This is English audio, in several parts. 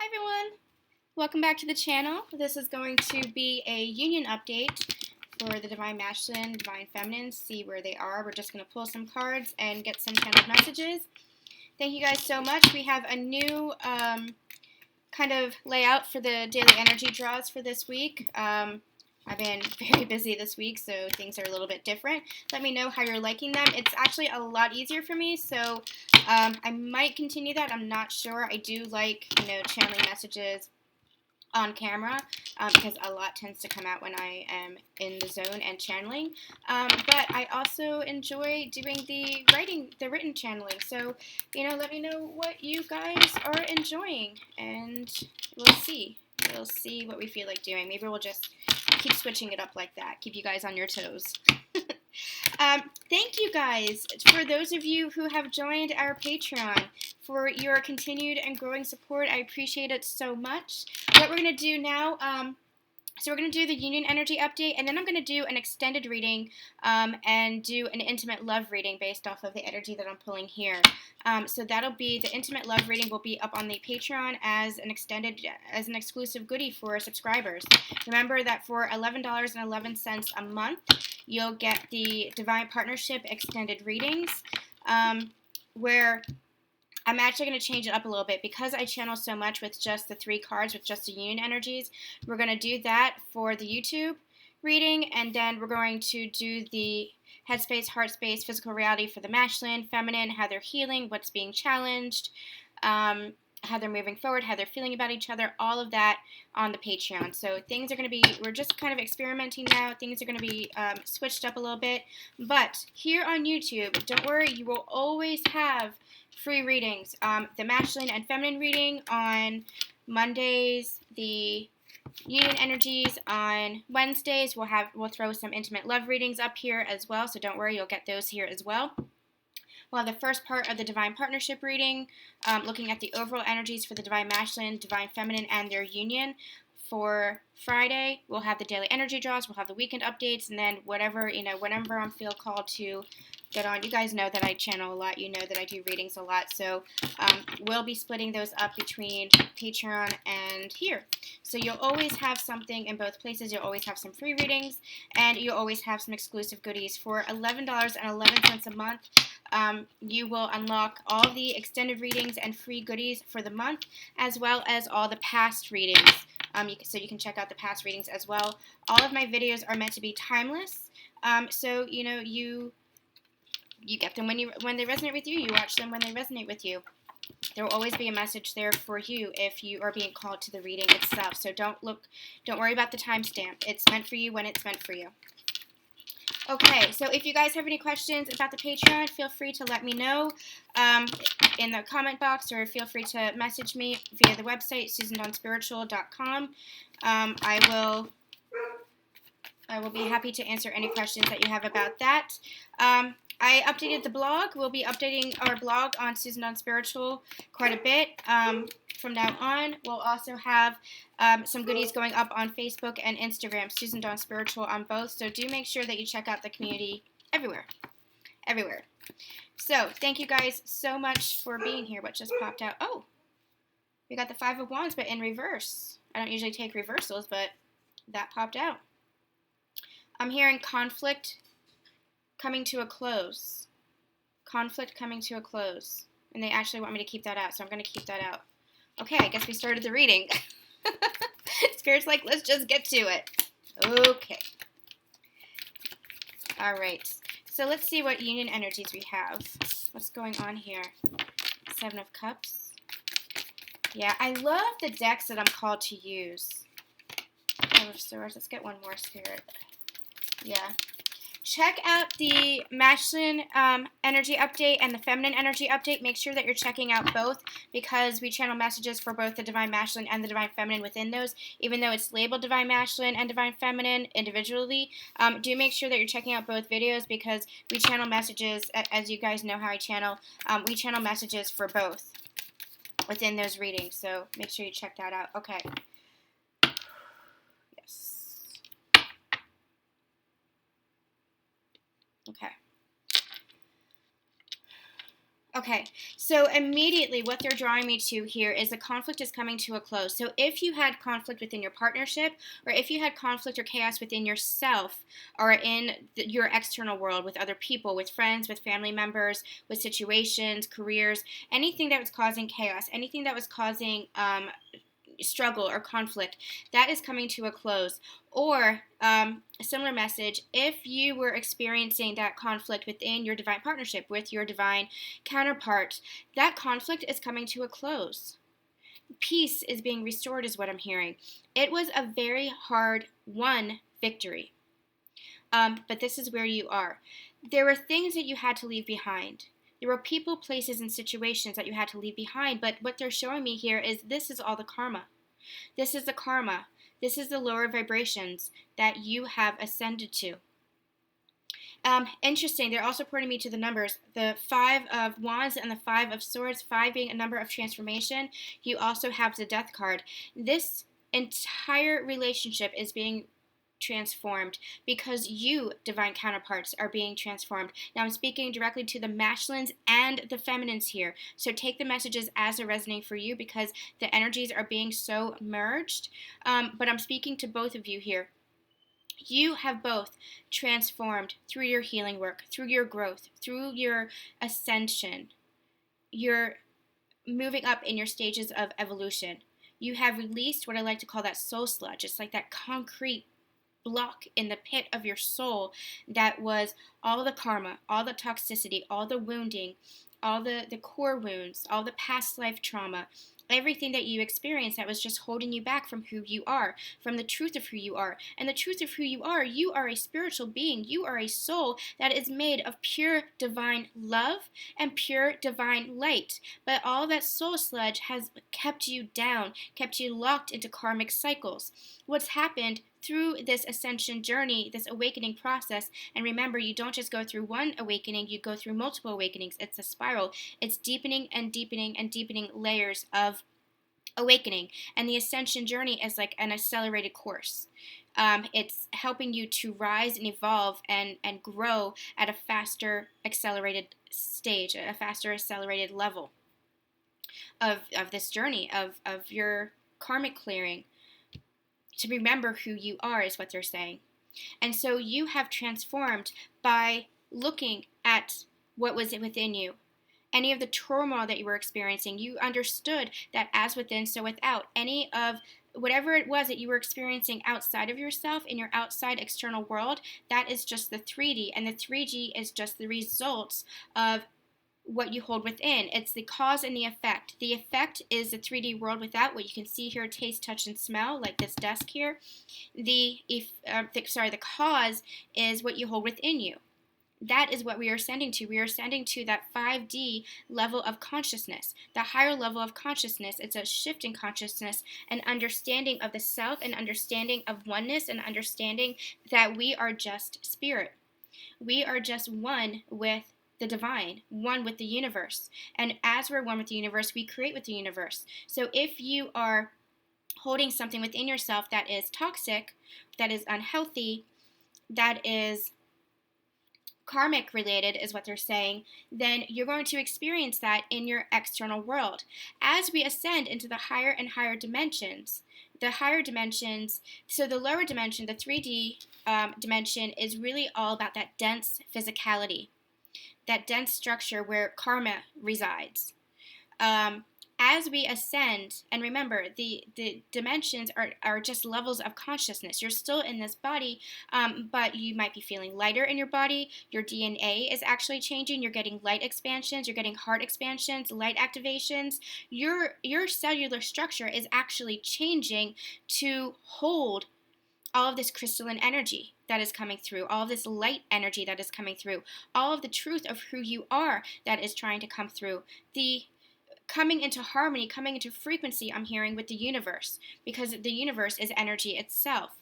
everyone! Welcome back to the channel. This is going to be a union update for the Divine Masculine, Divine Feminine, see where they are. We're just going to pull some cards and get some channeled messages. Thank you guys so much. We have a new kind of layout for the daily energy draws for this week. I've been very busy this week, so things are a little bit different. Let me know how you're liking them. It's actually a lot easier for me, so I might continue that. I'm not sure. I do like, channeling messages on camera because a lot tends to come out when I am in the zone and channeling. But I also enjoy doing the written channeling. So, let me know what you guys are enjoying, and we'll see. We'll see what we feel like doing. Maybe we'll just keep switching it up like that. Keep you guys on your toes. Thank you guys for those of you who have joined our Patreon for your continued and growing support. I appreciate it so much. What we're going to do now, so we're going to do the union energy update, and then I'm going to do an extended reading and do an intimate love reading based off of the energy that I'm pulling here. So that'll be, the intimate love reading will be up on the Patreon as an exclusive goodie for subscribers. Remember that for $11.11 a month, you'll get the Divine Partnership extended readings, where I'm actually going to change it up a little bit because I channel so much with just the 3 cards, with just the union energies. We're going to do that for the YouTube reading, and then we're going to do the headspace, heart space, physical reality for the masculine, feminine, how they're healing, what's being challenged, how they're moving forward, how they're feeling about each other, all of that on the Patreon. So things are going to be, we're just kind of experimenting now. Things are going to be switched up a little bit. But here on YouTube, don't worry, you will always have free readings. The masculine and feminine reading on Mondays, the union energies on Wednesdays. We'll throw some intimate love readings up here as well, so don't worry, you'll get those here as well. We'll have the first part of the Divine Partnership reading, looking at the overall energies for the Divine Masculine, Divine Feminine, and their union. For Friday, we'll have the daily energy draws, we'll have the weekend updates, and then whenever I feel called to get on. You guys know that I channel a lot. You know that I do readings a lot. So we'll be splitting those up between Patreon and here. So you'll always have something in both places. You'll always have some free readings, and you'll always have some exclusive goodies. For $11.11 a month, you will unlock all the extended readings and free goodies for the month, as well as all the past readings. So you can check out the past readings as well. All of my videos are meant to be timeless. So you get them when they resonate with you. You watch them when they resonate with you. There will always be a message there for you if you are being called to the reading itself. So don't worry about the timestamp. It's meant for you when it's meant for you. Okay, so if you guys have any questions about the Patreon, feel free to let me know in the comment box, or feel free to message me via the website, susandonspiritual.com. I will be happy to answer any questions that you have about that. I updated the blog. We'll be updating our blog on Susan Dawn Spiritual quite a bit from now on. We'll also have some goodies going up on Facebook and Instagram, Susan Dawn Spiritual on both. So do make sure that you check out the community everywhere. So thank you guys so much for being here. What just popped out? Oh, we got the 5 of Wands, but in reverse. I don't usually take reversals, but that popped out. I'm hearing conflict coming to a close. Conflict coming to a close. And they actually want me to keep that out, so I'm going to keep that out. Okay, I guess we started the reading. Spirit's like, let's just get to it. Okay. All right. So let's see what union energies we have. What's going on here? 7 of Cups. Yeah, I love the decks that I'm called to use. 5 of Swords. Let's get one more, Spirit. Yeah. Check out the masculine energy update and the feminine energy update. Make sure that you're checking out both, because we channel messages for both the Divine Masculine and the Divine Feminine within those, even though it's labeled Divine Masculine and Divine Feminine individually. Do make sure that you're checking out both videos, because we channel messages, as you guys know how I channel, we channel messages for both within those readings. So make sure you check that out. Okay. Okay. Okay, so immediately what they're drawing me to here is the conflict is coming to a close. So if you had conflict within your partnership, or if you had conflict or chaos within yourself, or in your external world with other people, with friends, with family members, with situations, careers, anything that was causing chaos, anything that was causing struggle or conflict, that is coming to a close. Or a similar message, if you were experiencing that conflict within your divine partnership with your divine counterpart, that conflict is coming to a close. Peace is being restored, is what I'm hearing. It was a very hard won victory. But this is where you are. There were things that you had to leave behind. There were people, places, and situations that you had to leave behind. But what they're showing me here is this is all the karma. This is the karma. This is the lower vibrations that you have ascended to. Interesting. They're also pointing me to the numbers. The 5 of Wands and the 5 of Swords, 5 being a number of transformation. You also have the Death card. This entire relationship is being transformed because you, divine counterparts, are being transformed. Now I'm speaking directly to the masculines and the feminines here. So take the messages as they're resonating for you because the energies are being so merged. But I'm speaking to both of you here. You have both transformed through your healing work, through your growth, through your ascension. You're moving up in your stages of evolution. You have released what I like to call that soul sludge. It's like that concrete block in the pit of your soul that was all the karma, all the toxicity, all the wounding, all the core wounds, all the past life trauma, everything that you experienced that was just holding you back from who you are, from the truth of who you are. And the truth of who you are a spiritual being. You are a soul that is made of pure divine love and pure divine light. But all that soul sludge has kept you down, kept you locked into karmic cycles. What's happened through this ascension journey, this awakening process, and remember, you don't just go through one awakening, you go through multiple awakenings. It's a spiral. It's deepening and deepening and deepening layers of awakening. And the ascension journey is like an accelerated course. It's helping you to rise and evolve and grow at a faster accelerated stage, a faster accelerated level of this journey of your karmic clearing. To remember who you are is what they're saying. And so you have transformed by looking at what was within you. Any of the turmoil that you were experiencing, you understood that as within, so without. Any of whatever it was that you were experiencing outside of yourself, in your outside external world, that is just the 3D. And the 3D is just the results of what you hold within. It's the cause and the effect. The effect is the 3D world without, what you can see here, taste, touch, and smell, like this desk here. The cause is what you hold within you. That is what we are ascending to. We are ascending to that 5D level of consciousness, the higher level of consciousness. It's a shift in consciousness, an understanding of the self, an understanding of oneness, an understanding that we are just spirit. We are just one with the divine, one with the universe. And as we're one with the universe, we create with the universe. So if you are holding something within yourself that is toxic, that is unhealthy, that is karmic related, is what they're saying, then you're going to experience that in your external world. As we ascend into the higher and higher dimensions, the higher dimensions, so the lower dimension, the 3D dimension, is really all about that dense physicality, that dense structure where karma resides. As we ascend, and remember, the dimensions are just levels of consciousness. You're still in this body, but you might be feeling lighter in your body. Your DNA is actually changing. You're getting light expansions. You're getting heart expansions, light activations. Your cellular structure is actually changing to hold all of this crystalline energy that is coming through, all of this light energy that is coming through, all of the truth of who you are that is trying to come through. The coming into harmony, coming into frequency, I'm hearing, with the universe, because the universe is energy itself.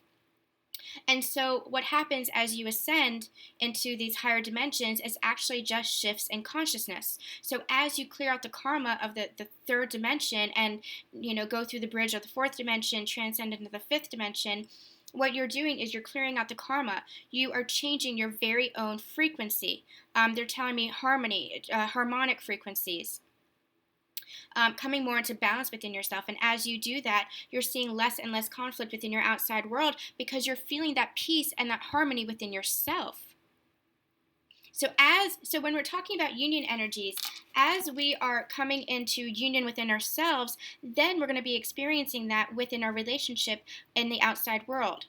And so what happens as you ascend into these higher dimensions is actually just shifts in consciousness. So as you clear out the karma of the third dimension and go through the bridge of the fourth dimension, transcend into the fifth dimension, what you're doing is you're clearing out the karma. You are changing your very own frequency. They're telling me harmonic frequencies. Coming more into balance within yourself. And as you do that, you're seeing less and less conflict within your outside world because you're feeling that peace and that harmony within yourself. So when we're talking about union energies, as we are coming into union within ourselves, then we're going to be experiencing that within our relationship in the outside world.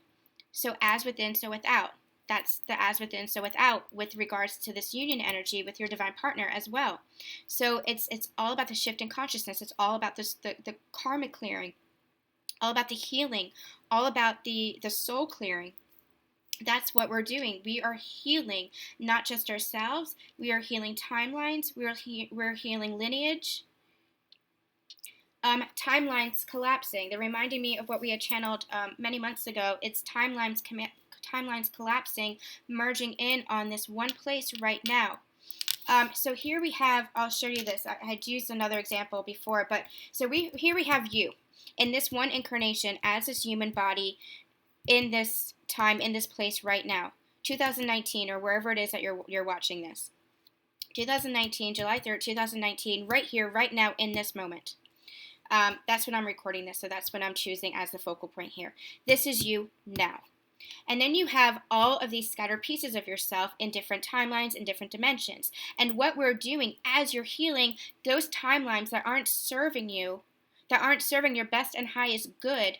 So as within, so without. That's the as within, so without with regards to this union energy with your divine partner as well. So it's all about the shift in consciousness. It's all about the karmic clearing, all about the healing, all about the soul clearing. That's what we're doing. We are healing not just ourselves. We are healing timelines. We're healing lineage. Timelines collapsing. They're reminding me of what we had channeled many months ago. It's timelines collapsing, merging in on this one place right now. So here we have, I'll show you this. I had used another example before, but so here we have you in this one incarnation as this human body in this time, in this place right now, 2019 or wherever it is that you're watching this. 2019, July 3rd, 2019, right here, right now, in this moment. That's when I'm recording this, so that's when I'm choosing as the focal point here. This is you now. And then you have all of these scattered pieces of yourself in different timelines and different dimensions. And what we're doing as you're healing, those timelines that aren't serving you, that aren't serving your best and highest good,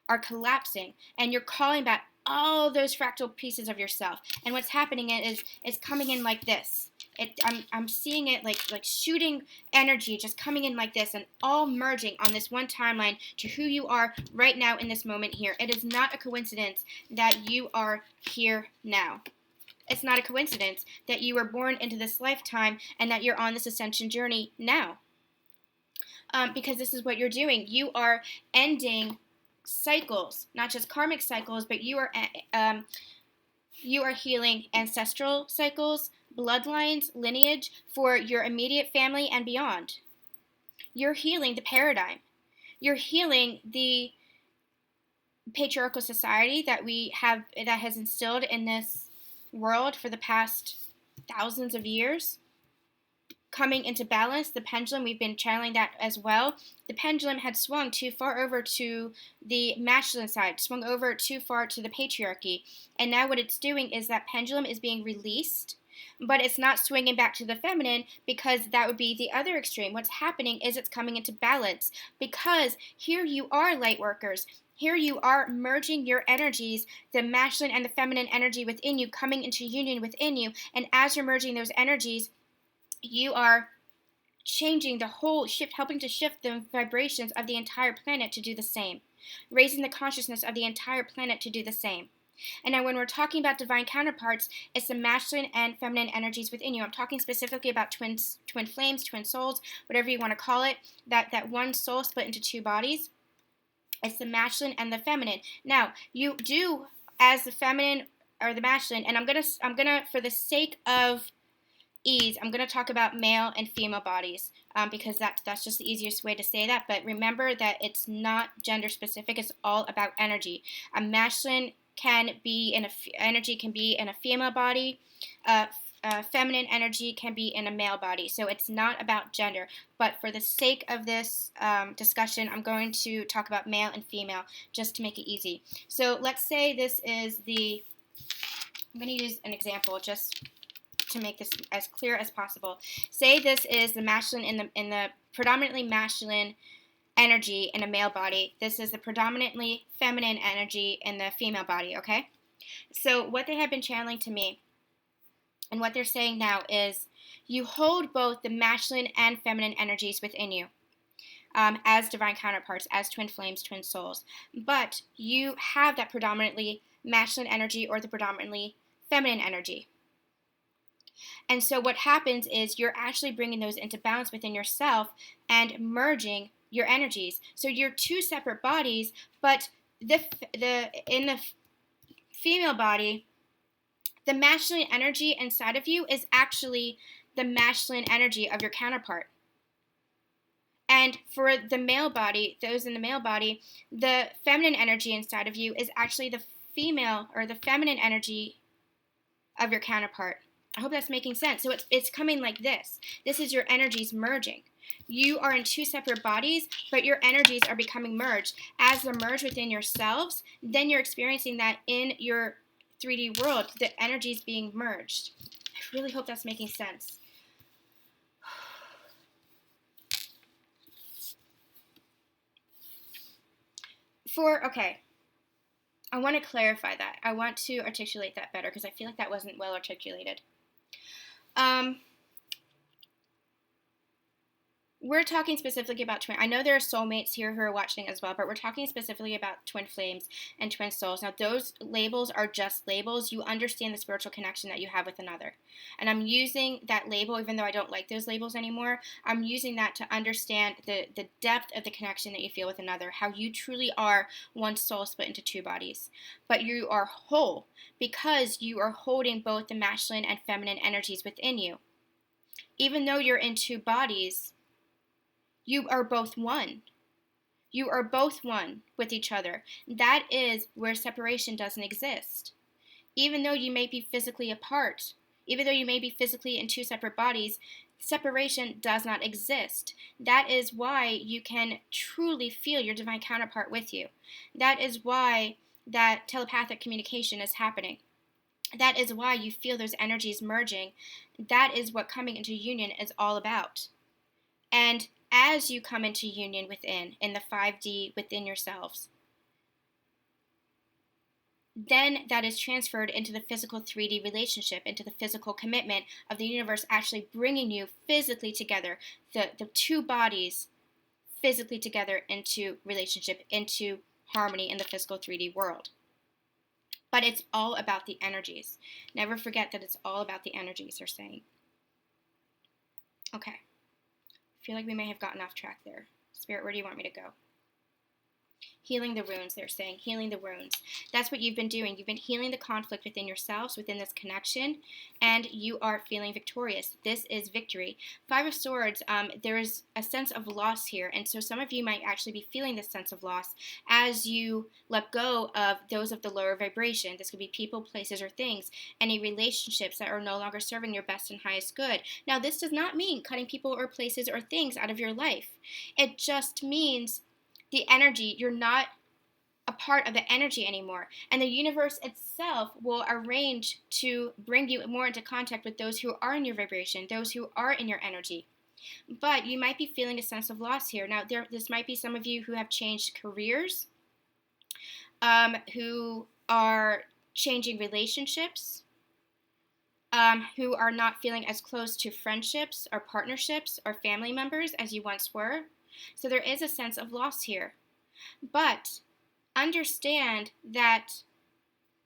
are collapsing, and you're calling back all those fractal pieces of yourself. And what's happening is it's coming in like this. I'm seeing it like shooting energy just coming in like this and all merging on this one timeline to who you are right now in this moment here. It is not a coincidence that you are here now. It's not a coincidence that you were born into this lifetime and that you're on this ascension journey now. Because this is what you're doing. You are ending cycles, not just karmic cycles, but you are healing ancestral cycles, bloodlines, lineage for your immediate family and beyond. You're healing the paradigm. You're healing the patriarchal society that has instilled in this world for the past thousands of years. Coming into balance, the pendulum, we've been channeling that as well. The pendulum had swung too far over to the masculine side, swung over too far to the patriarchy. And now what it's doing is that pendulum is being released, but it's not swinging back to the feminine because that would be the other extreme. What's happening is it's coming into balance because here you are, light workers. Here you are merging your energies, the masculine and the feminine energy within you, coming into union within you. And as you're merging those energies, you are changing the whole shift, helping to shift the vibrations of the entire planet to do the same, raising the consciousness of the entire planet to do the same. And now when we're talking about divine counterparts, it's the masculine and feminine energies within you. I'm talking specifically about twin flames, twin souls, whatever you want to call it, that one soul split into two bodies. It's the masculine and the feminine. Now, you do as the feminine or the masculine, and I'm gonna for the sake of ease, I'm going to talk about male and female bodies because that's just the easiest way to say that. But remember that it's not gender specific. It's all about energy. A masculine can be energy can be in a female body. Feminine energy can be in a male body. So it's not about gender. But for the sake of this discussion, I'm going to talk about male and female just to make it easy. So let's say this is I'm going to use an example just to make this as clear as possible. Say this is the masculine in the predominantly masculine energy in a male body. This is the predominantly feminine energy in the female body, okay? So what they have been channeling to me and what they're saying now is you hold both the masculine and feminine energies within you as divine counterparts, as twin flames, twin souls. But you have that predominantly masculine energy or the predominantly feminine energy. And so what happens is you're actually bringing those into balance within yourself and merging your energies. So you're two separate bodies, but in the female body, the masculine energy inside of you is actually the masculine energy of your counterpart. And for the male body, those in the male body, the feminine energy inside of you is actually the female or the feminine energy of your counterpart. I hope that's making sense. So it's coming like this. This is your energies merging. You are in two separate bodies, but your energies are becoming merged. As they're merged within yourselves, then you're experiencing that in your 3D world, the energies being merged. I really hope that's making sense. Okay, I want to clarify that. I want to articulate that better because I feel like that wasn't well articulated. We're talking specifically about twin. I know there are soulmates here who are watching as well, but we're talking specifically about twin flames and twin souls. Now, those labels are just labels. You understand the spiritual connection that you have with another. And I'm using that label, even though I don't like those labels anymore, I'm using that to understand the depth of the connection that you feel with another, how you truly are one soul split into two bodies. But you are whole because you are holding both the masculine and feminine energies within you. Even though you're in two bodies, you are both one. You are both one with each other. That is where separation doesn't exist. Even though you may be physically apart, even though you may be physically in two separate bodies, separation does not exist. That is why you can truly feel your divine counterpart with you. That is why that telepathic communication is happening. That is why you feel those energies merging. That is what coming into union is all about. And as you come into union within, in the 5D within yourselves, then that is transferred into the physical 3D relationship, into the physical commitment of the universe actually bringing you physically together, the two bodies physically together into relationship, into harmony in the physical 3D world. But it's all about the energies. Never forget that it's all about the energies, they're saying. Okay. I feel like we may have gotten off track there. Spirit, where do you want me to go? Healing the wounds, they're saying. Healing the wounds. That's what you've been doing. You've been healing the conflict within yourselves, within this connection, and you are feeling victorious. This is victory. 5 of Swords, there is a sense of loss here, and so some of you might actually be feeling this sense of loss as you let go of those of the lower vibration. This could be people, places, or things, any relationships that are no longer serving your best and highest good. Now, this does not mean cutting people or places or things out of your life. It just means the energy, you're not a part of the energy anymore. And the universe itself will arrange to bring you more into contact with those who are in your vibration, those who are in your energy. But you might be feeling a sense of loss here. Now, this might be some of you who have changed careers, who are changing relationships, who are not feeling as close to friendships or partnerships or family members as you once were. So there is a sense of loss here. But understand that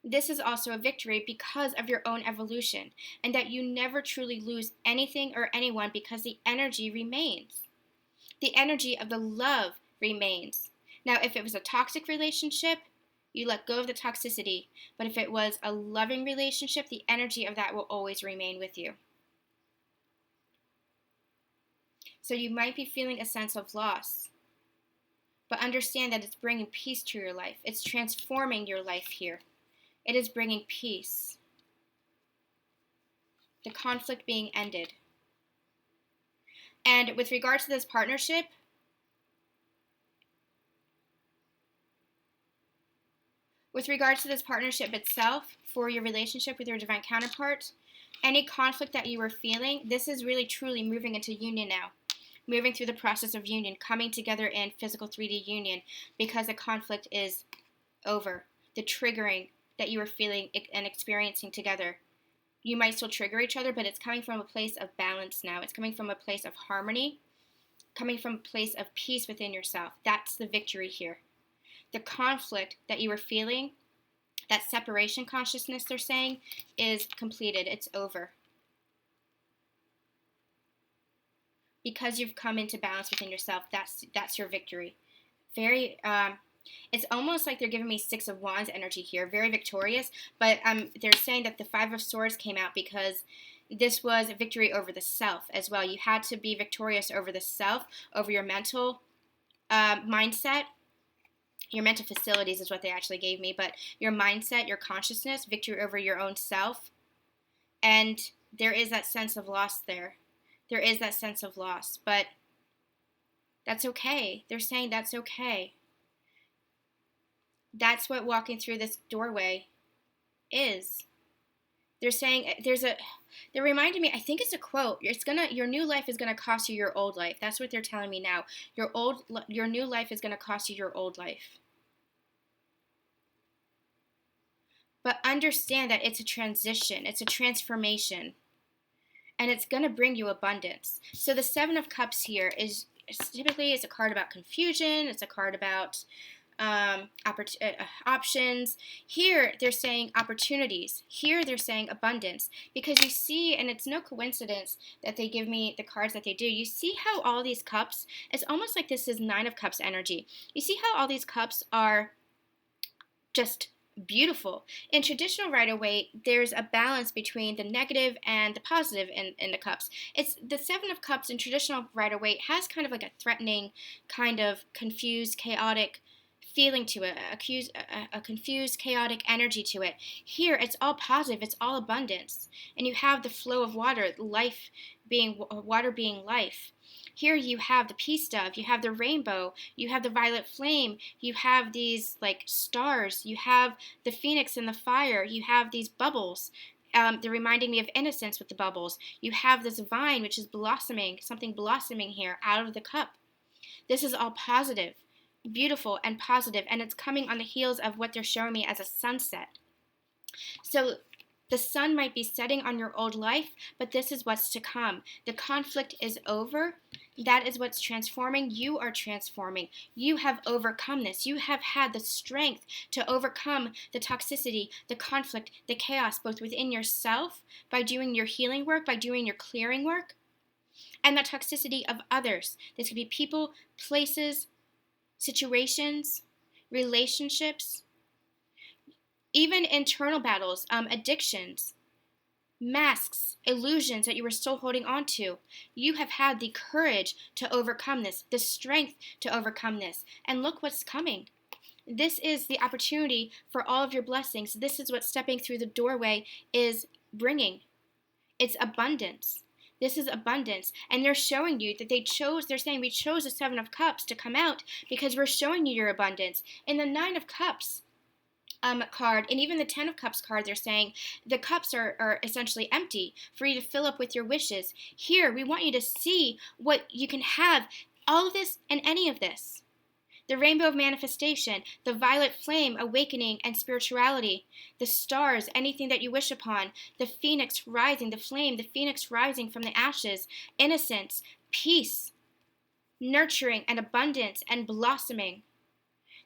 this is also a victory because of your own evolution, and that you never truly lose anything or anyone because the energy remains. The energy of the love remains. Now, if it was a toxic relationship, you let go of the toxicity. But if it was a loving relationship, the energy of that will always remain with you. So you might be feeling a sense of loss, but understand that it's bringing peace to your life. It's transforming your life here. It is bringing peace. The conflict being ended. And with regards to this partnership, itself, for your relationship with your divine counterpart, any conflict that you were feeling, this is really truly moving into union now. Moving through the process of union, coming together in physical 3D union, because the conflict is over. The triggering that you were feeling and experiencing together. You might still trigger each other, but it's coming from a place of balance now. It's coming from a place of harmony, coming from a place of peace within yourself. That's the victory here. The conflict that you were feeling, that separation consciousness, they're saying, is completed. It's over. Because you've come into balance within yourself, that's your victory. Very, it's almost like they're giving me 6 of Wands energy here. Very victorious, but they're saying that the 5 of Swords came out because this was a victory over the self as well. You had to be victorious over the self, over your mental mindset, your mental facilities is what they actually gave me, but your mindset, your consciousness, victory over your own self. And there is that sense of loss there. There is that sense of loss, but that's okay. They're saying that's okay. That's what walking through this doorway is. They're saying they're reminding me, I think it's a quote. Your new life is gonna cost you your old life. That's what they're telling me now. Your new life is gonna cost you your old life. But understand that it's a transition, it's a transformation, and it's gonna bring you abundance. So the Seven of Cups here is typically it's a card about confusion. It's a card about options. Here they're saying opportunities. Here they're saying abundance, because you see, and it's no coincidence that they give me the cards that they do. You see how all these cups, it's almost like this is Nine of Cups energy. You see how all these cups are just beautiful. In traditional Rider-Waite, there's a balance between the negative and the positive in the cups. It's the Seven of Cups in traditional Rider-Waite has kind of like a threatening, kind of confused, chaotic feeling to it, a confused, chaotic energy to it. Here, it's all positive, it's all abundance. And you have the flow of water, water being life. Here you have the peace dove, you have the rainbow, you have the violet flame, you have these like stars, you have the phoenix and the fire, you have these bubbles. They're reminding me of innocence with the bubbles. You have this vine, which is blossoming, something blossoming here out of the cup. This is all positive, beautiful and positive, and it's coming on the heels of what they're showing me as a sunset. So the sun might be setting on your old life, but this is what's to come. The conflict is over. That is what's transforming. You are transforming. You have overcome this. You have had the strength to overcome the toxicity, the conflict, the chaos, both within yourself, by doing your healing work, by doing your clearing work, and the toxicity of others. This could be people, places, situations, relationships, even internal battles, addictions, masks, illusions that you were still holding on to. You have had the courage to overcome this, the strength to overcome this. And look what's coming. This is the opportunity for all of your blessings. This is what stepping through the doorway is bringing. It's abundance. This is abundance. And they're showing you that they're saying we chose the Seven of Cups to come out because we're showing you your abundance. In the Nine of Cups card, and even the Ten of Cups card, they're saying the cups are essentially empty for you to fill up with your wishes. Here, we want you to see what you can have, all of this and any of this. The rainbow of manifestation, the violet flame, awakening and spirituality, the stars, anything that you wish upon, the phoenix rising, the flame, the phoenix rising from the ashes, innocence, peace, nurturing and abundance and blossoming.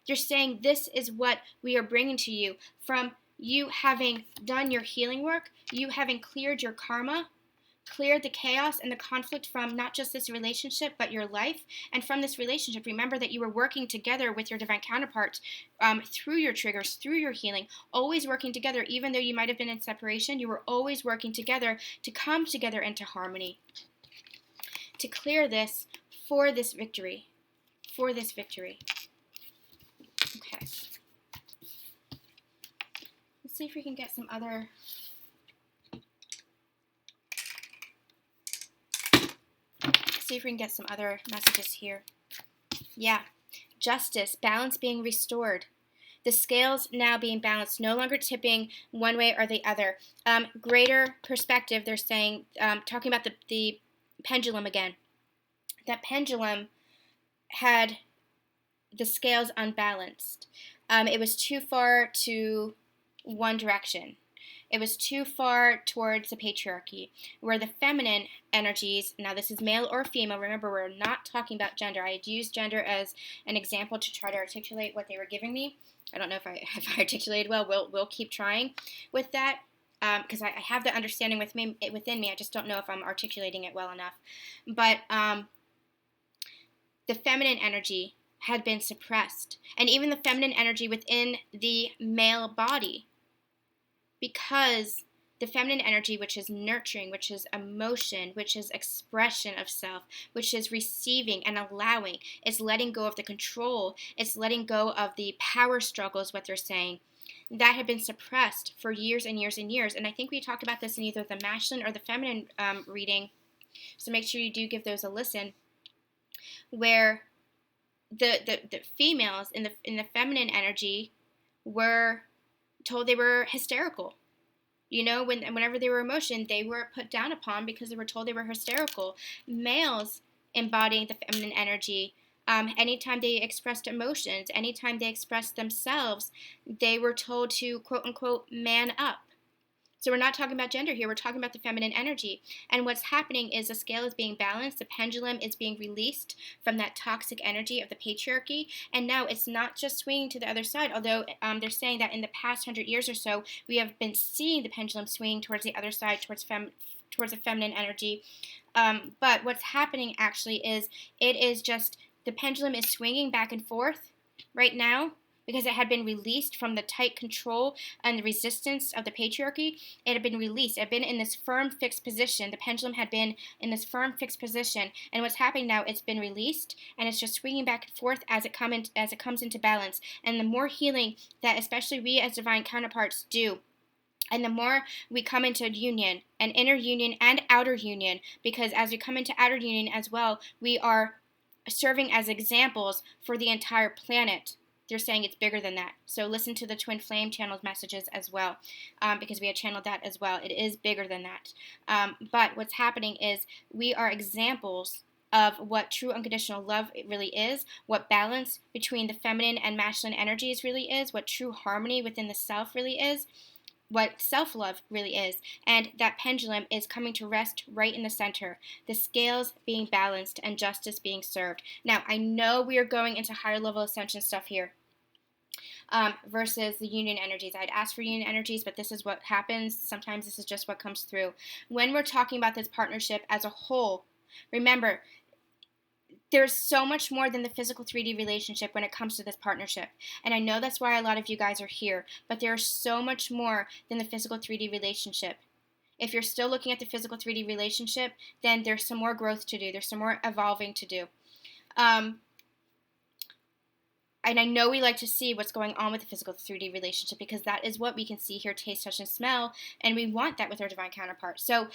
They're saying this is what we are bringing to you from you having done your healing work, you having cleared your karma, cleared the chaos and the conflict from not just this relationship, but your life. And from this relationship, remember that you were working together with your divine counterpart through your triggers, through your healing, always working together. Even though you might have been in separation, you were always working together to come together into harmony, to clear this for this victory, for this victory. Okay. Let's see if we can get some other... See if we can get some other messages here. Yeah. Justice, balance being restored. The scales now being balanced, no longer tipping one way or the other. Greater perspective, they're saying, talking about the pendulum again. That pendulum had the scales unbalanced. It was too far to one direction. It was too far towards the patriarchy, where the feminine energies, now this is male or female, remember we're not talking about gender. I had used gender as an example to try to articulate what they were giving me. I don't know if I articulated well. We'll keep trying with that because I have the understanding within me. I just don't know if I'm articulating it well enough. But the feminine energy had been suppressed, and even the feminine energy within the male body, because the feminine energy, which is nurturing, which is emotion, which is expression of self, which is receiving and allowing. It's letting go of the control. It's letting go of the power struggle is what they're saying. That had been suppressed for years and years and years. And I think we talked about this in either the masculine or the feminine reading. So make sure you do give those a listen. Where the females in the feminine energy were told they were hysterical. You know, whenever they were emotion, they were put down upon because they were told they were hysterical. Males embodying the feminine energy, anytime they expressed emotions, anytime they expressed themselves, they were told to, quote unquote, man up. So we're not talking about gender here. We're talking about the feminine energy. And what's happening is the scale is being balanced. The pendulum is being released from that toxic energy of the patriarchy. And now it's not just swinging to the other side, although they're saying that in the past 100 years or so, we have been seeing the pendulum swinging towards the other side, towards the feminine energy. But what's happening actually is it is just the pendulum is swinging back and forth right now, because it had been released from the tight control and the resistance of the patriarchy. It had been released. It had been in this firm, fixed position. The pendulum had been in this firm, fixed position. And what's happening now, it's been released, and it's just swinging back and forth as it comes into balance. And the more healing that especially we as divine counterparts do, and the more we come into union, an inner union and outer union, because as we come into outer union as well, we are serving as examples for the entire planet. They're saying it's bigger than that. So listen to the Twin Flame channel's messages as well, because we had channeled that as well. It is bigger than that. But what's happening is we are examples of what true unconditional love really is, what balance between the feminine and masculine energies really is, what true harmony within the self really is, what self-love really is. And that pendulum is coming to rest right in the center, the scales being balanced and justice being served. Now, I know we are going into higher level ascension stuff here, versus the union energies. I'd ask for union energies, but this is what happens. Sometimes this is just what comes through. When we're talking about this partnership as a whole, remember, there's so much more than the physical 3D relationship when it comes to this partnership. And I know that's why a lot of you guys are here, but there's so much more than the physical 3D relationship. If you're still looking at the physical 3D relationship, then there's some more growth to do. There's some more evolving to do. And I know we like to see what's going on with the physical 3D relationship, because that is what we can see, hear, taste, touch, and smell, and we want that with our divine counterpart. So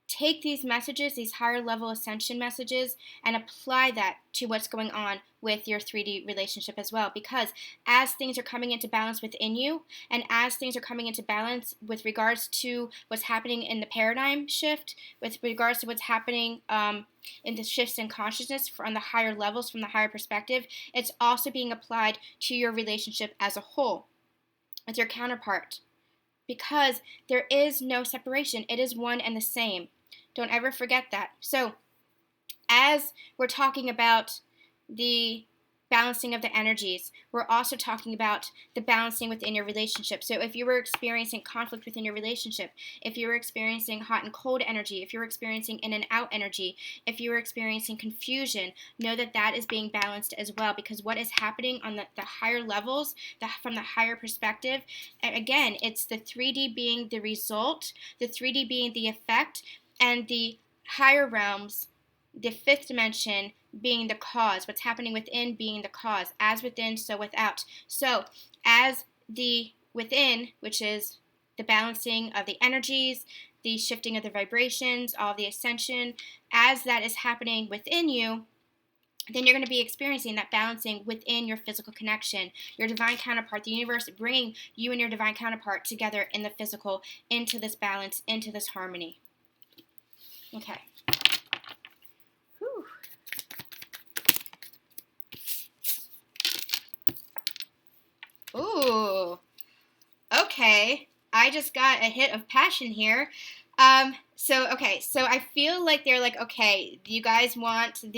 take these messages, these higher level ascension messages, and apply that to what's going on with your 3D relationship as well. Because as things are coming into balance within you, and as things are coming into balance with regards to what's happening in the paradigm shift, with regards to what's happening in the shifts in consciousness on the higher levels, from the higher perspective, it's also being applied to your relationship as a whole with your counterpart. Because there is no separation. It is one and the same. Don't ever forget that. So, as we're talking about the balancing of the energies, we're also talking about the balancing within your relationship. So if you were experiencing conflict within your relationship, if you were experiencing hot and cold energy, if you're experiencing in and out energy, if you were experiencing confusion, know that that is being balanced as well, because what is happening on the higher levels, from the higher perspective, again, it's the 3D being the result, the 3D being the effect, and the higher realms, the fifth dimension, being the cause, what's happening within being the cause, as within, so without. So, as the within, which is the balancing of the energies, the shifting of the vibrations, all the ascension, as that is happening within you, then you're going to be experiencing that balancing within your physical connection, your divine counterpart, the universe bringing you and your divine counterpart together in the physical, into this balance, into this harmony. Okay. Whew. Ooh, okay. I just got a hit of passion here. So I feel like they're like, okay, you guys want to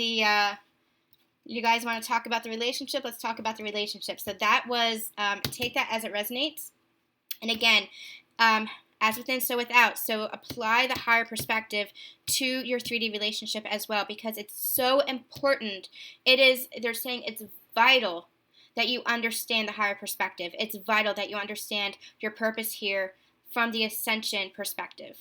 talk about the relationship? Let's talk about the relationship. So that was, take that as it resonates. And again, as within, so without. So apply the higher perspective to your 3D relationship as well, because it's so important. They're saying it's vital that you understand the higher perspective. It's vital that you understand your purpose here from the ascension perspective,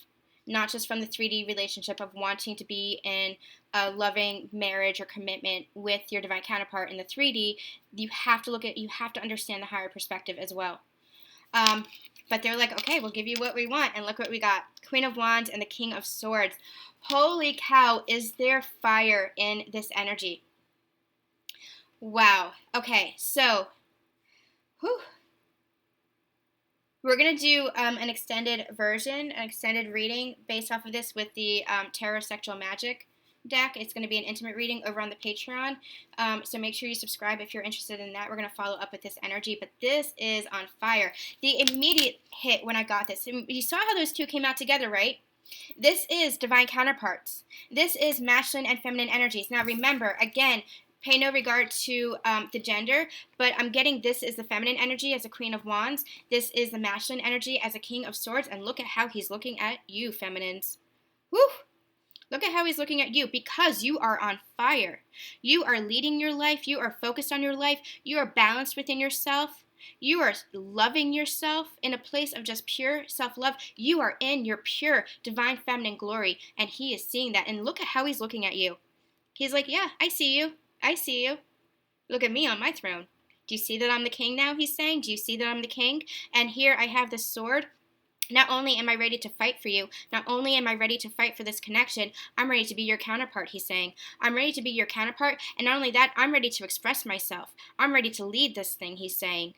not just from the 3D relationship of wanting to be in a loving marriage or commitment with your divine counterpart in the 3D. You have to understand the higher perspective as well. But they're like, okay, we'll give you what we want, and look what we got. Queen of Wands and the King of Swords. Holy cow, is there fire in this energy? Wow. Okay, so, whew. We're going to do an extended version, an extended reading based off of this with the Tarot Sexual Magic deck. It's going to be an intimate reading over on the Patreon. So make sure you subscribe if you're interested in that. We're going to follow up with this energy, but this is on fire. The immediate hit when I got this, you saw how those two came out together, right? This is divine counterparts. This is masculine and feminine energies. Now remember, again, pay no regard to the gender, but I'm getting this is the feminine energy as a Queen of Wands. This is the masculine energy as a King of Swords, and look at how he's looking at you, feminines. Woo! Look at how he's looking at you, because you are on fire. You are leading your life. You are focused on your life. You are balanced within yourself. You are loving yourself in a place of just pure self-love. You are in your pure divine feminine glory, and he is seeing that. And look at how he's looking at you. He's like, yeah, I see you. I see you. Look at me on my throne. Do you see that I'm the king now, he's saying? Do you see that I'm the king? And here I have this sword. Not only am I ready to fight for you, not only am I ready to fight for this connection, I'm ready to be your counterpart, he's saying. I'm ready to be your counterpart, and not only that, I'm ready to express myself. I'm ready to lead this thing, he's saying.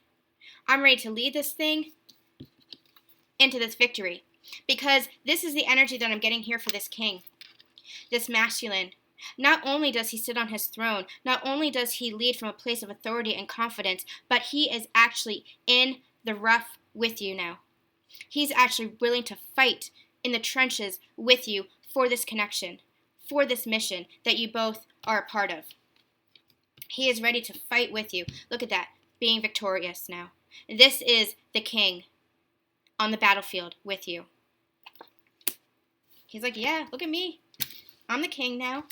I'm ready to lead this thing into this victory. Because this is the energy that I'm getting here for this king, this masculine. Not only does he sit on his throne, not only does he lead from a place of authority and confidence, but he is actually in the rough with you now. He's actually willing to fight in the trenches with you for this connection, for this mission that you both are a part of. He is ready to fight with you. Look at that, being victorious now. This is the king on the battlefield with you. He's like, yeah, look at me. I'm the king now.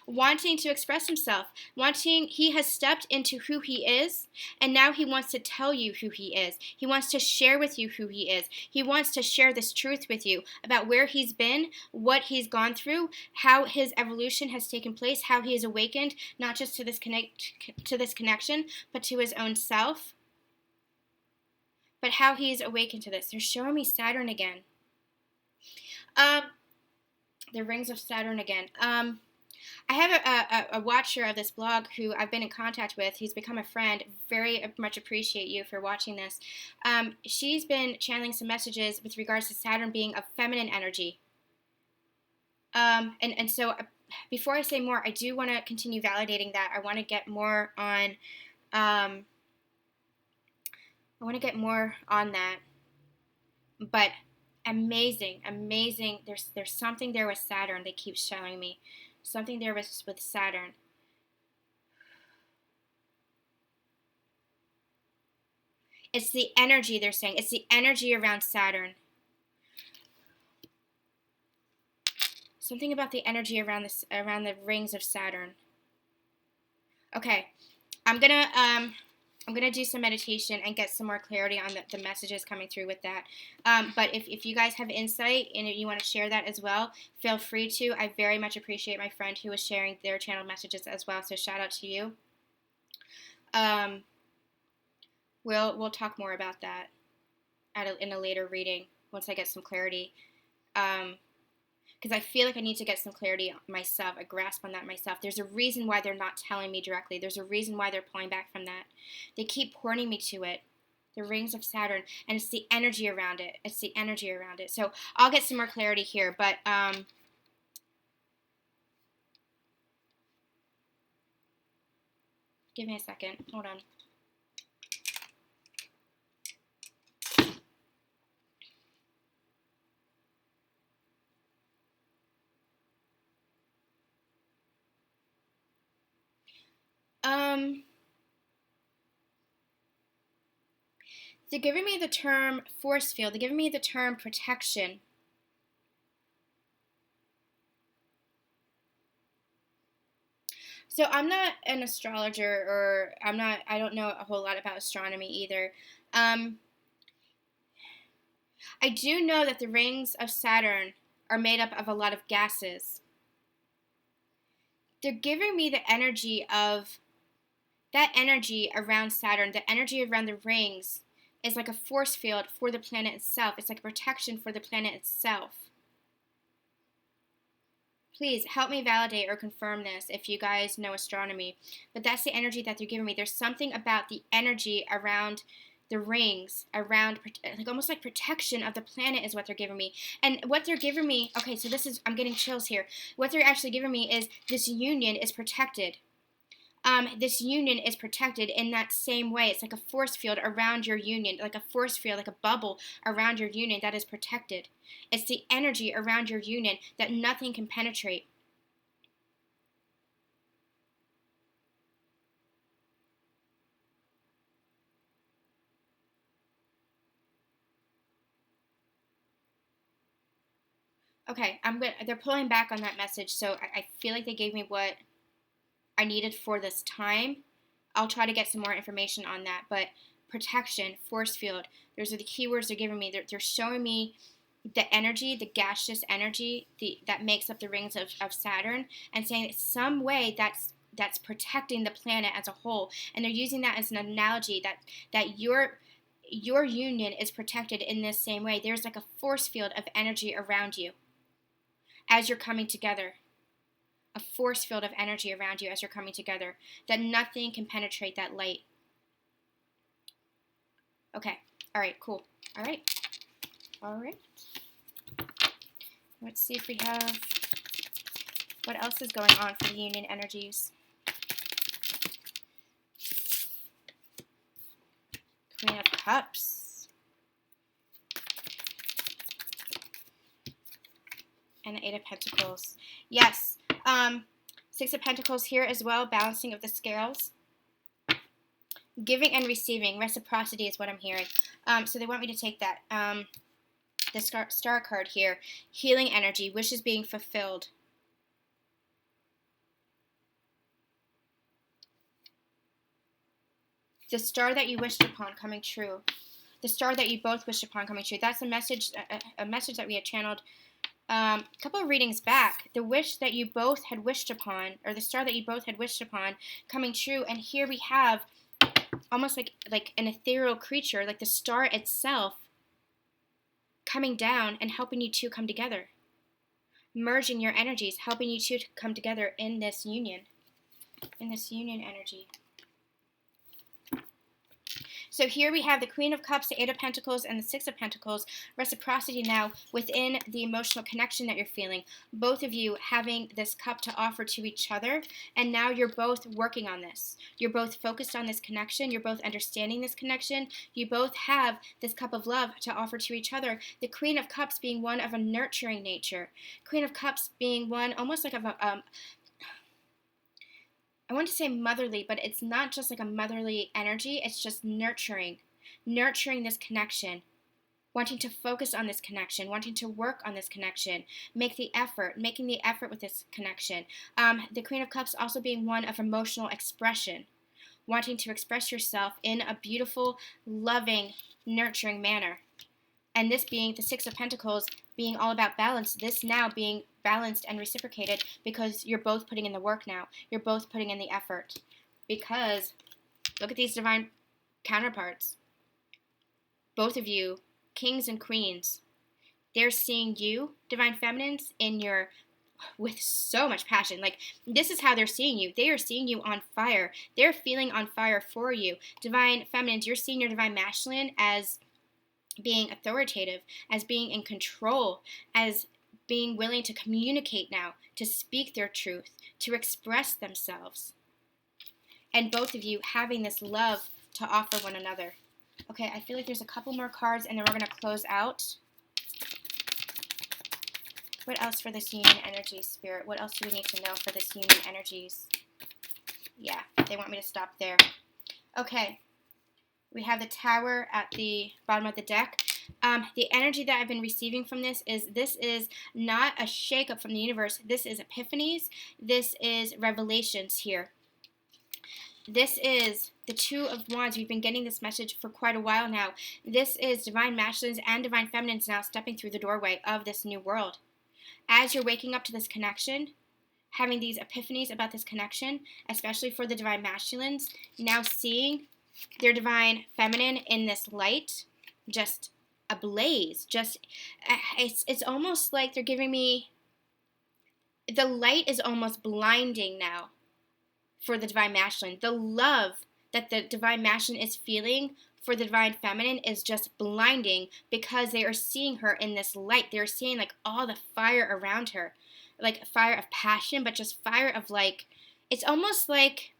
Wanting to express himself, he has stepped into who he is, and now he wants to tell you who he is. He wants to share with you who he is. He wants to share this truth with you about where he's been, what he's gone through, how his evolution has taken place, how he has awakened, not just to this connection, but to his own self, but how he's awakened to this. They're showing me Saturn again. The rings of Saturn again. I have a watcher of this blog who I've been in contact with. He's become a friend. Very much appreciate you for watching this. She's been channeling some messages with regards to Saturn being a feminine energy. And so before I say more, I do want to continue validating that. I want to get more on that. But amazing. There's something there with Saturn they keep showing me. Something there with Saturn. It's the energy they're saying. It's the energy around Saturn. Something about the energy around the rings of Saturn. Okay, I'm gonna do some meditation and get some more clarity on the messages coming through with that. But if you guys have insight and if you want to share that as well, feel free to. I very much appreciate my friend who was sharing their channel messages as well. So shout out to you. We'll talk more about that in a later reading once I get some clarity. Because I feel like I need to get some clarity myself, a grasp on that myself. There's a reason why they're not telling me directly. There's a reason why they're pulling back from that. They keep pointing me to it, the rings of Saturn, and it's the energy around it. It's the energy around it. So I'll get some more clarity here, but give me a second. Hold on. They're giving me the term force field. They're giving me the term protection. So I'm not an astrologer, or I don't know a whole lot about astronomy either. I do know that the rings of Saturn are made up of a lot of gases. They're giving me the energy of that energy around Saturn, the energy around the rings is like a force field for the planet itself. It's like a protection for the planet itself. Please help me validate or confirm this if you guys know astronomy. But that's the energy that they're giving me. There's something about the energy around the rings, around like almost like protection of the planet is what they're giving me. And what they're giving me, okay, so this is, I'm getting chills here. What they're actually giving me is this union is protected. This union is protected in that same way. It's like a force field around your union, like a force field, like a bubble around your union that is protected. It's the energy around your union that nothing can penetrate. Okay, they're pulling back on that message, so I feel like they gave me what I needed for this time. I'll try to get some more information on that, but protection, force field, those are the keywords they're giving me. They're showing me the energy, the gaseous energy that makes up the rings of Saturn, and saying some way that's protecting the planet as a whole. And they're using that as an analogy that your union is protected in this same way. There's like a force field of energy around you as you're coming together. A force field of energy around you as you're coming together, that nothing can penetrate that light. Okay, all right, cool. All right. Let's see if we have, what else is going on for the union energies? Queen of Cups. And the Eight of Pentacles. Yes. Six of Pentacles here as well, balancing of the scales. Giving and receiving, reciprocity is what I'm hearing. So they want me to take that. The star card here, healing energy, wishes being fulfilled. The star that you wished upon coming true. The star that you both wished upon coming true. That's a message that we had channeled a couple of readings back. The wish that you both had wished upon, or the star that you both had wished upon coming true. And here we have almost like an ethereal creature, like the star itself, coming down and helping you two come together. Merging your energies, helping you two to come together in this union. In this union energy. So here we have the Queen of Cups, the Eight of Pentacles, and the Six of Pentacles. Reciprocity now within the emotional connection that you're feeling. Both of you having this cup to offer to each other, and now you're both working on this. You're both focused on this connection. You're both understanding this connection. You both have this cup of love to offer to each other. The Queen of Cups being one of a nurturing nature. Queen of Cups being one almost like of a... I want to say motherly, but it's not just like a motherly energy. It's just nurturing this connection, wanting to focus on this connection, wanting to work on this connection, making the effort with this connection. The Queen of Cups also being one of emotional expression, wanting to express yourself in a beautiful, loving, nurturing manner. And this being the Six of Pentacles, being all about balance, this now being balanced and reciprocated because you're both putting in the work now. You're both putting in the effort. Because, look at these divine counterparts. Both of you, kings and queens, they're seeing you, divine feminines, with so much passion. Like, this is how they're seeing you. They are seeing you on fire. They're feeling on fire for you. Divine feminines, you're seeing your divine masculine as being authoritative, as being in control, as being willing to communicate now, to speak their truth, to express themselves. And both of you having this love to offer one another. Okay, I feel like there's a couple more cards and then we're going to close out. What else for this union energy, Spirit? What else do we need to know for this union energies? Yeah, they want me to stop there. Okay. We have the Tower at the bottom of the deck. The energy that I've been receiving from this is not a shake-up from the universe. This is epiphanies. This is revelations here. This is the Two of Wands. We've been getting this message for quite a while now. This is divine masculines and divine feminines now stepping through the doorway of this new world. As you're waking up to this connection, having these epiphanies about this connection, especially for the divine masculines, now seeing their divine feminine in this light, just ablaze. It's almost like they're giving me, the light is almost blinding now for the divine masculine. The love that the divine masculine is feeling for the divine feminine is just blinding because they are seeing her in this light. They're seeing like all the fire around her, like fire of passion, but just fire of like, it's almost like,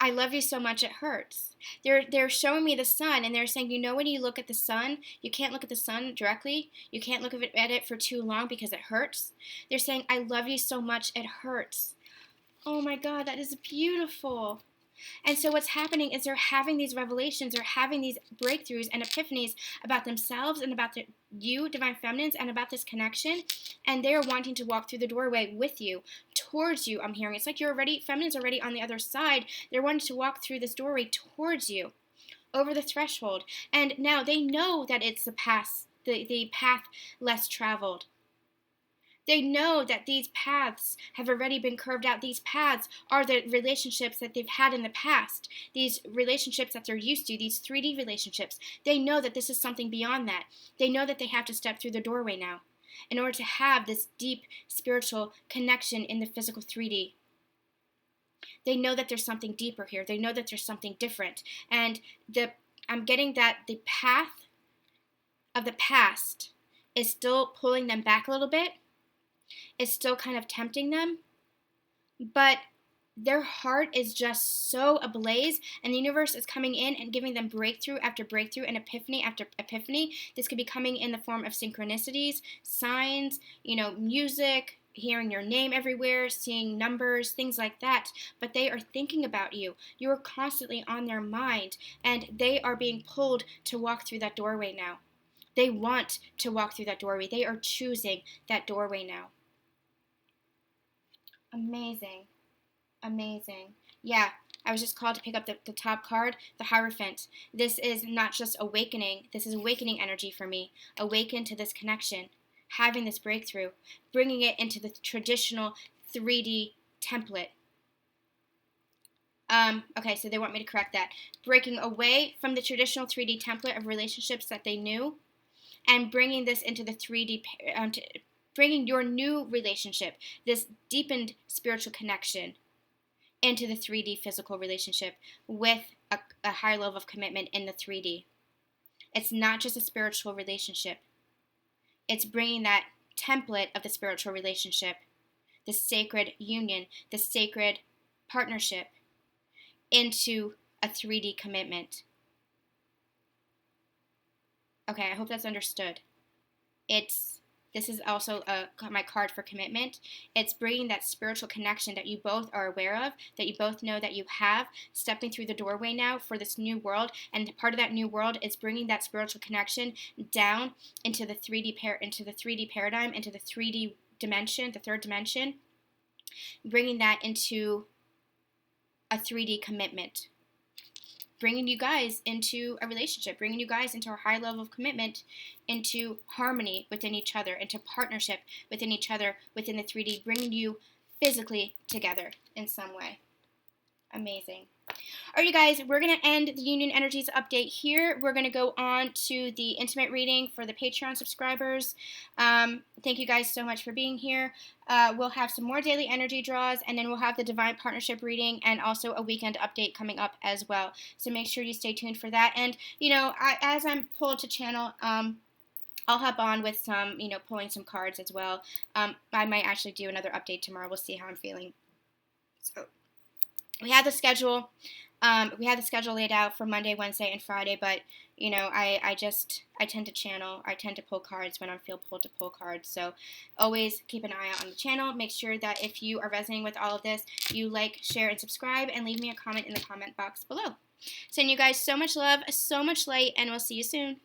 I love you so much it hurts. They're showing me the sun, and they're saying, you know, when you look at the sun, you can't look at the sun directly. You can't look at it for too long because it hurts. They're saying, I love you so much it hurts. Oh my God, that is beautiful. And so what's happening is they're having these revelations, they're having these breakthroughs and epiphanies about themselves and about you, divine feminines, and about this connection. And they're wanting to walk through the doorway with you, towards you, I'm hearing. It's like you're already, feminines are already on the other side. They're wanting to walk through this doorway towards you, over the threshold. And now they know that it's the path less traveled. They know that these paths have already been curved out. These paths are the relationships that they've had in the past. These relationships that they're used to, these 3D relationships. They know that this is something beyond that. They know that they have to step through the doorway now in order to have this deep spiritual connection in the physical 3D. They know that there's something deeper here. They know that there's something different. And I'm getting that the path of the past is still pulling them back a little bit. It's still kind of tempting them, but their heart is just so ablaze, and the universe is coming in and giving them breakthrough after breakthrough and epiphany after epiphany. This could be coming in the form of synchronicities, signs, music, hearing your name everywhere, seeing numbers, things like that. But they are thinking about you. You are constantly on their mind, and they are being pulled to walk through that doorway now. They want to walk through that doorway. They are choosing that doorway now. Amazing. Amazing. Yeah, I was just called to pick up the top card, the Hierophant. This is not just awakening. This is awakening energy for me. Awaken to this connection. Having this breakthrough. Bringing it into the traditional 3D template. Okay, so they want me to correct that. Breaking away from the traditional 3D template of relationships that they knew, and bringing this into the 3D, bringing your new relationship, this deepened spiritual connection, into the 3D physical relationship with a higher level of commitment in the 3D. It's not just a spiritual relationship. It's bringing that template of the spiritual relationship, the sacred union, the sacred partnership, into a 3D commitment. Okay, I hope that's understood. This is also my card for commitment. It's bringing that spiritual connection that you both are aware of, that you both know that you have, stepping through the doorway now for this new world. And part of that new world is bringing that spiritual connection down into the 3D paradigm, into the 3D dimension, the third dimension, bringing that into a 3D commitment. Bringing you guys into a relationship, bringing you guys into a high level of commitment, into harmony within each other, into partnership within each other, within the 3D, bringing you physically together in some way. Amazing. All right, you guys, we're going to end the Union Energies update here. We're going to go on to the intimate reading for the Patreon subscribers. Thank you guys so much for being here. We'll have some more daily energy draws, and then we'll have the Divine Partnership reading and also a weekend update coming up as well. So make sure you stay tuned for that. And, as I'm pulled to channel, I'll hop on with some, pulling some cards as well. I might actually do another update tomorrow. We'll see how I'm feeling. So we had the schedule. Laid out for Monday, Wednesday, and Friday, but I tend to channel. I tend to pull cards when I feel pulled to pull cards. So always keep an eye out on the channel. Make sure that if you are resonating with all of this, you like, share, and subscribe, and leave me a comment in the comment box below. Sending you guys so much love, so much light, and we'll see you soon.